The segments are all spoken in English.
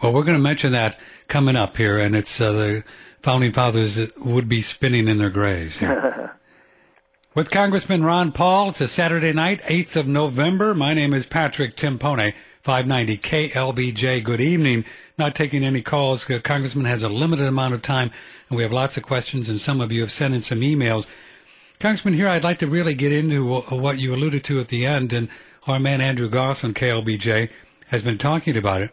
Well, we're going to mention that coming up here, and it's the Founding Fathers would be spinning in their graves here. With Congressman Ron Paul, it's a Saturday night, 8th of November. My name is Patrick Timpone, 590 KLBJ. Good evening. Not taking any calls. Congressman has a limited amount of time, and we have lots of questions, and some of you have sent in some emails. Congressman, here I'd like to really get into what you alluded to at the end, and our man Andrew Goss on KLBJ has been talking about it.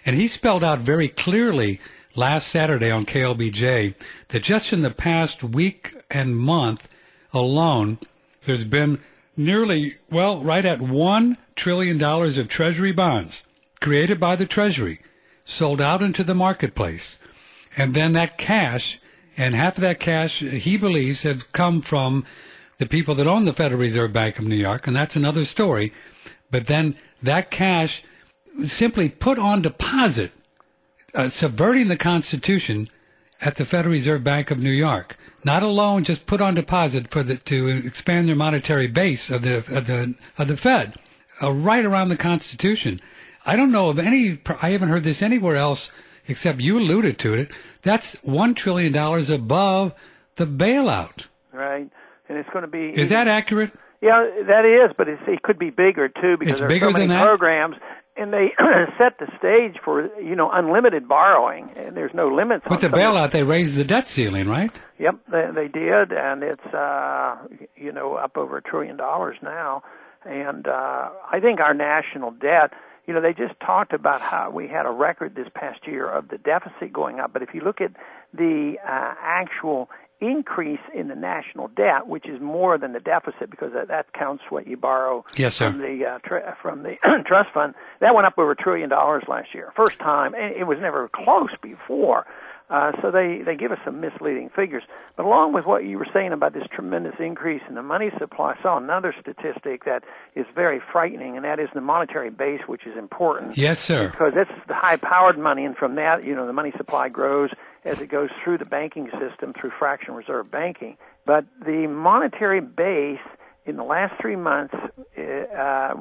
And he spelled out very clearly last Saturday on KLBJ that just in the past week and month alone, there's been nearly, right at $1 trillion of Treasury bonds created by the Treasury, sold out into the marketplace. And then that cash, and half of that cash, he believes, has come from the people that own the Federal Reserve Bank of New York, and that's another story. But then that cash simply put on deposit, subverting the Constitution at the Federal Reserve Bank of New York. Not a loan, just put on deposit to expand their monetary base of the Fed, right around the Constitution. I don't know of any. I haven't heard this anywhere else except you alluded to it. That's $1 trillion above the bailout. Right, and it's going to be. Is that accurate? Yeah, that is, but it could be bigger too because there are so many programs. And they set the stage for, unlimited borrowing, and there's no limits. With the bailout, they raised the debt ceiling, right? Yep, they did, and it's, up over $1 trillion now. And I think our national debt, they just talked about how we had a record this past year of the deficit going up. But if you look at the actual increase in the national debt, which is more than the deficit because that counts what you borrow from the trust fund, that went up over $1 trillion last year. First time, and it was never close before. So they give us some misleading figures. But along with what you were saying about this tremendous increase in the money supply, I saw another statistic that is very frightening, and that is the monetary base, which is important. Yes, sir. Because that's the high-powered money, and from that, the money supply grows as it goes through the banking system, through fractional reserve banking. But the monetary base in the last 3 months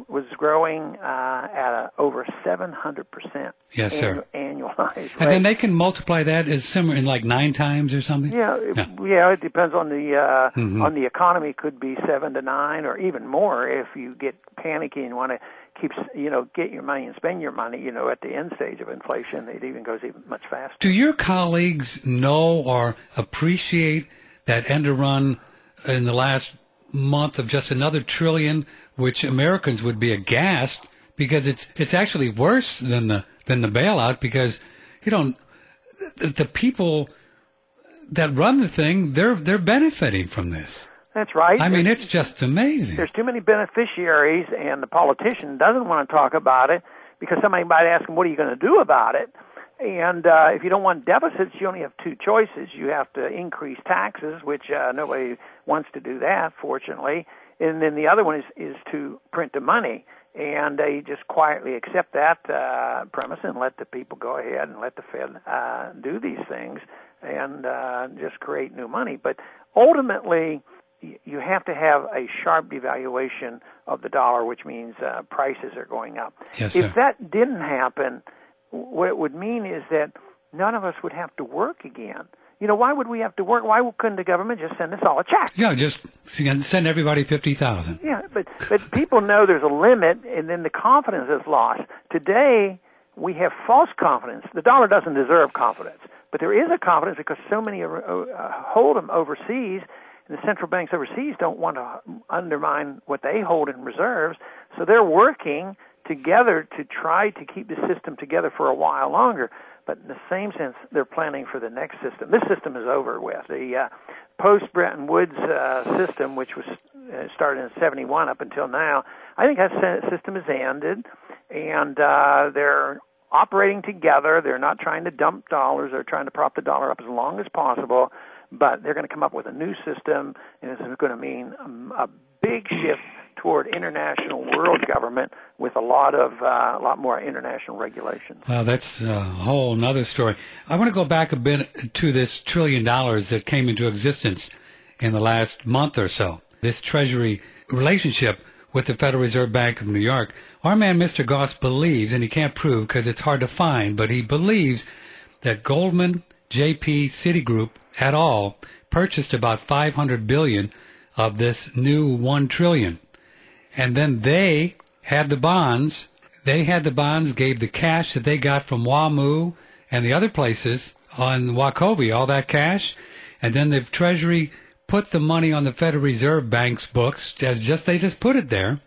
was growing at over 700%. Yes, sir. Annualized rate. And then they can multiply that as similar in like 9 times or something? Yeah, it depends on the economy. It could be 7 to 9 or even more if you get panicky and want to get your money and spend your money, at the end stage of inflation. It even goes even much faster. Do your colleagues know or appreciate that end run in the last month of just another $1 trillion, which Americans would be aghast because it's actually worse than the bailout because the people that run the thing they're benefiting from this. That's right. I mean, it's just amazing. There's too many beneficiaries, and the politician doesn't want to talk about it because somebody might ask him, what are you going to do about it? And if you don't want deficits, you only have 2 choices. You have to increase taxes, which nobody wants to do that, fortunately. And then the other one is to print the money. And they just quietly accept that premise and let the people go ahead and let the Fed do these things and just create new money. But ultimately, you have to have a sharp devaluation of the dollar, which means prices are going up. Yes, if sir. that didn't happen, what it would mean is that none of us would have to work again. Why would we have to work? Why couldn't the government just send us all a check? Yeah, just send everybody $50,000. Yeah, but people know there's a limit, and then the confidence is lost. Today, we have false confidence. The dollar doesn't deserve confidence, but there is a confidence because so many hold them overseas, and the central banks overseas don't want to undermine what they hold in reserves, so they're working together to try to keep the system together for a while longer. But in the same sense, they're planning for the next system. This system is over with. The post-Bretton Woods system, which was started in 71 up until now, I think that system has ended, and they're operating together. They're not trying to dump dollars. They're trying to prop the dollar up as long as possible, but they're going to come up with a new system, and this is going to mean a big shift toward international world government with a lot more international regulations. Well, that's a whole nother story. I want to go back a bit to this $1 trillion that came into existence in the last month or so. This Treasury relationship with the Federal Reserve Bank of New York. Our man, Mr. Goss, believes, and he can't prove because it's hard to find, but he believes that Goldman, JP, Citigroup et al. Purchased about $500 billion of this new $1 trillion. And then they had the bonds. They had the bonds, gave the cash that they got from WAMU and the other places on Wachovia, all that cash. And then the Treasury put the money on the Federal Reserve Bank's books, they just put it there.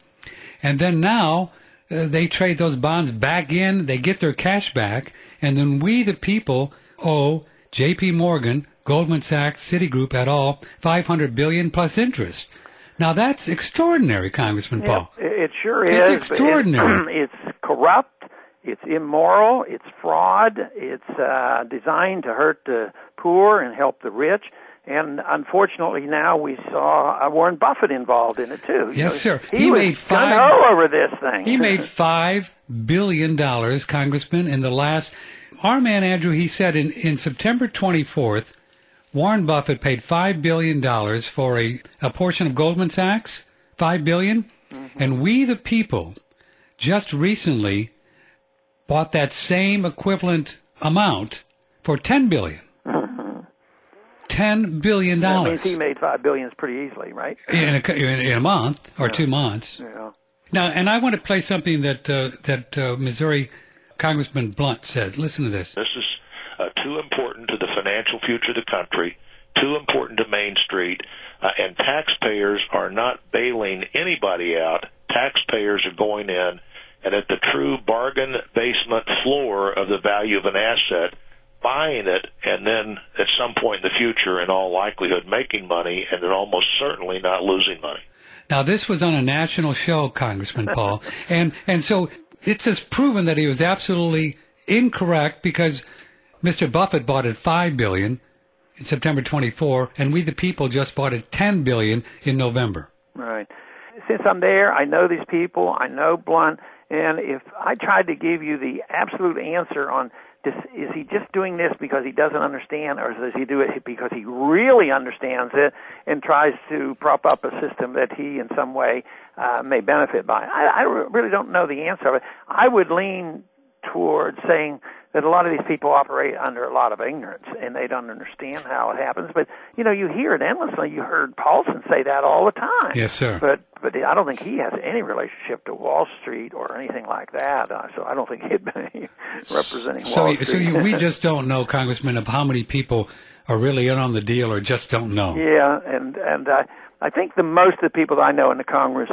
And then now they trade those bonds back in, they get their cash back, and then we, the people, owe J.P. Morgan, Goldman Sachs, Citigroup et al. $500 billion plus interest. Now that's extraordinary, Congressman Paul. It sure is. It's extraordinary. It's corrupt. It's immoral. It's fraud. It's designed to hurt the poor and help the rich. And unfortunately, now we saw Warren Buffett involved in it too. Yes, sir. He made gung-ho over this thing. He made $5 billion, Congressman, in the last. Our man Andrew, he said in September 24th, Warren Buffett paid $5 billion for a portion of Goldman Sachs, $5 billion, and we, the people, just recently bought that same equivalent amount for $10 billion. $10 billion. That means he made $5 billion pretty easily, right? In a month or 2 months. Yeah. Now, and I want to play something that Missouri Congressman Blunt said. Listen to this. This is too important to the financial future of the country, too important to Main Street, and taxpayers are not bailing anybody out. Taxpayers are going in, and at the true bargain basement floor of the value of an asset, buying it, and then at some point in the future, in all likelihood, making money, and then almost certainly not losing money. Now, this was on a national show, Congressman Paul, and so it's just proven that he was absolutely incorrect because Mr. Buffett bought it $5 billion in September 24, and we the people just bought it $10 billion in November. Right. Since I'm there, I know these people, I know Blunt, and if I tried to give you the absolute answer on this, is he just doing this because he doesn't understand, or does he do it because he really understands it and tries to prop up a system that he in some way may benefit by? I really don't know the answer of it. I would lean towards saying that a lot of these people operate under a lot of ignorance and they don't understand how it happens. But, you know, you hear it endlessly. You heard Paulson say that all the time. Yes, sir. But I don't think he has any relationship to Wall Street or anything like that. So I don't think he'd be representing Wall Street. So we just don't know, Congressman, of how many people are really in on the deal or just don't know. Yeah, and I think the most of the people that I know in the Congress,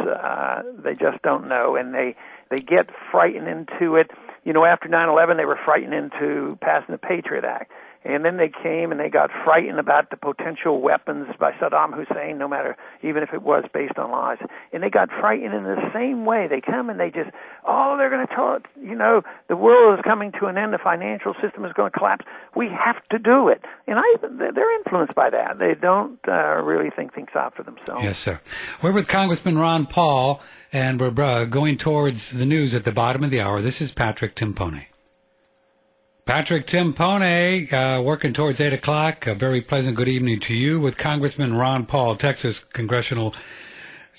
they just don't know, and they get frightened into it. You know, after 9/11, they were frightened into passing the Patriot Act. And then they came and they got frightened about the potential weapons by Saddam Hussein, no matter, even if it was based on lies. And they got frightened in the same way. They come and they just, they're going to tell it, you know, the world is coming to an end, the financial system is going to collapse. We have to do it. And they're influenced by that. They don't really think things out for themselves. Yes, sir. We're with Congressman Ron Paul, and we're going towards the news at the bottom of the hour. This is Patrick Timpone. Patrick Timpone, working towards 8 o'clock. A very pleasant good evening to you with Congressman Ron Paul, Texas congressional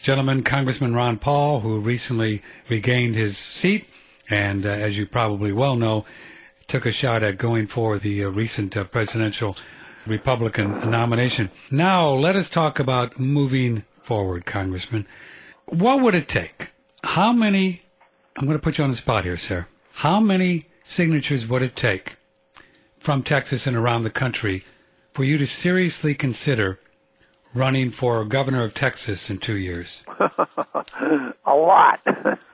gentleman, Congressman Ron Paul, who recently regained his seat and, as you probably well know, took a shot at going for the recent presidential Republican nomination. Now, let us talk about moving forward, Congressman. What would it take? How many, I'm going to put you on the spot here, sir. How many signatures would it take from Texas and around the country for you to seriously consider running for governor of Texas in 2 years? A lot.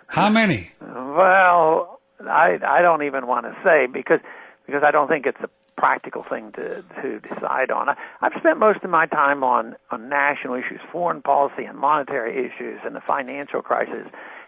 How many? Well, I don't even want to say because I don't think it's a practical thing to decide on. I've spent most of my time on national issues, foreign policy and monetary issues and the financial crisis.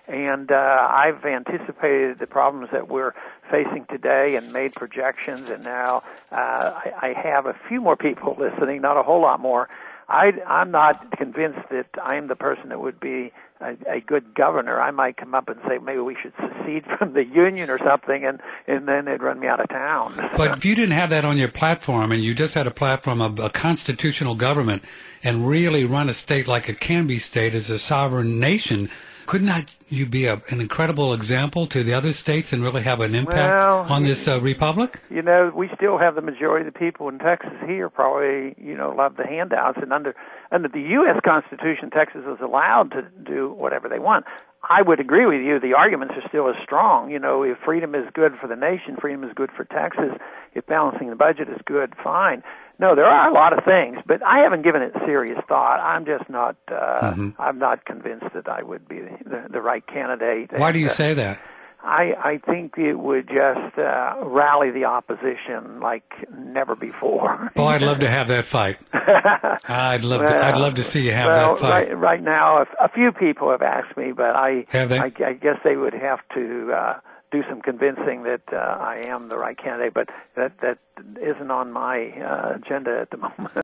And I've anticipated the problems that we're facing today and made projections, and now I have a few more people listening, not a whole lot more. I'm not convinced that I'm the person that would be a good governor. I might come up and say maybe we should secede from the union or something, and then they'd run me out of town. But if you didn't have that on your platform and you just had a platform of a constitutional government and really run a state like a can-be state as a sovereign nation, Could not you be an incredible example to the other states and really have an impact on this republic? You know, we still have the majority of the people in Texas here probably, love the handouts. And under the U.S. Constitution, Texas is allowed to do whatever they want. I would agree with you. The arguments are still as strong. If freedom is good for the nation, freedom is good for Texas. If balancing the budget is good, fine. No, there are a lot of things, but I haven't given it serious thought. I'm just not. I'm not convinced that I would be the right candidate. Why do you say that? I think it would just rally the opposition like never before. Oh, I'd love to have that fight. I'd love to see you have that fight. Right now, a few people have asked me, but have they? I guess they would have to do some convincing that I am the right candidate. But that isn't on my agenda at the moment.